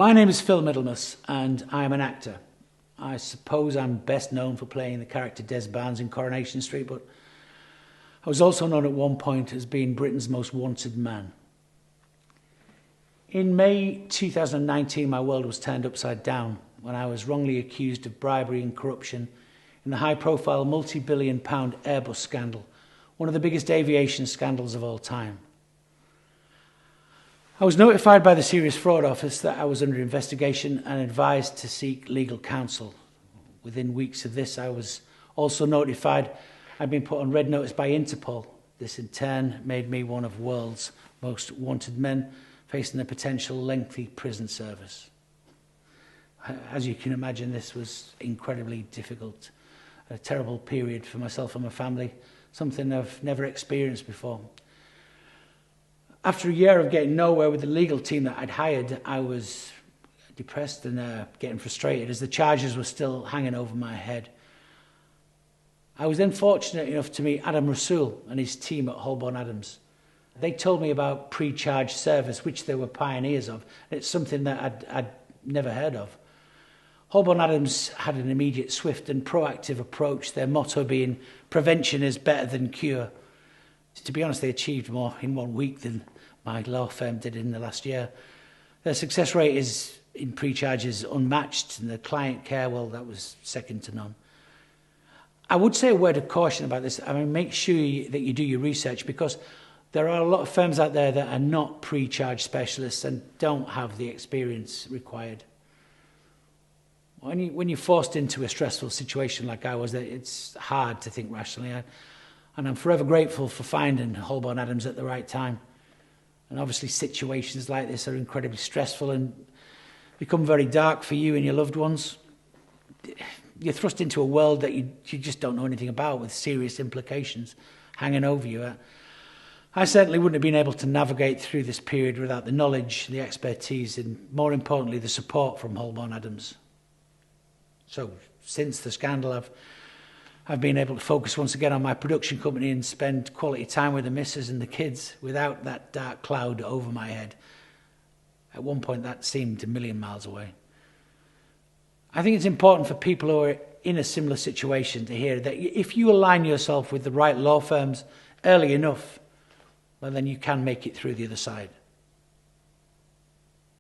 My name is Phil Middlemas and I am an actor. I suppose I'm best known for playing the character Des Barnes in Coronation Street, but I was also known at one point as being Britain's most wanted man. In May 2019, my world was turned upside down when I was wrongly accused of bribery and corruption in the high-profile multi-billion-pound Airbus scandal, one of the biggest aviation scandals of all time. I was notified by the Serious Fraud Office that I was under investigation and advised to seek legal counsel. Within weeks of this, I was also notified I'd been put on red notice by Interpol. This in turn made me one of the world's most wanted men, facing a potential lengthy prison service. As you can imagine, this was incredibly difficult, a terrible period for myself and my family, something I've never experienced before. After a year of getting nowhere with the legal team that I'd hired, I was depressed and getting frustrated as the charges were still hanging over my head. I was then fortunate enough to meet Adam Rasool and his team at Holborn Adams. They told me about Precharge service, which they were pioneers of. It's something that I'd never heard of. Holborn Adams had an immediate, swift and proactive approach, their motto being, "Prevention is better than cure." To be honest, they achieved more in 1 week than my law firm did in the last year. Their success rate in Precharge is unmatched, and the client care, well, that was second to none. I would say a word of caution about this. I mean, make sure that you do your research, because there are a lot of firms out there that are not Precharge specialists and don't have the experience required. When you're forced into a stressful situation like I was, it's hard to think rationally. And I'm forever grateful for finding Holborn Adams at the right time. And obviously situations like this are incredibly stressful and become very dark for you and your loved ones. You're thrust into a world that you just don't know anything about, with serious implications hanging over you. I certainly wouldn't have been able to navigate through this period without the knowledge, the expertise, and more importantly, the support from Holborn Adams. So since the scandal, I've been able to focus once again on my production company and spend quality time with the missus and the kids without that dark cloud over my head. At one point, that seemed a million miles away. I think it's important for people who are in a similar situation to hear that if you align yourself with the right law firms early enough, well, then you can make it through the other side.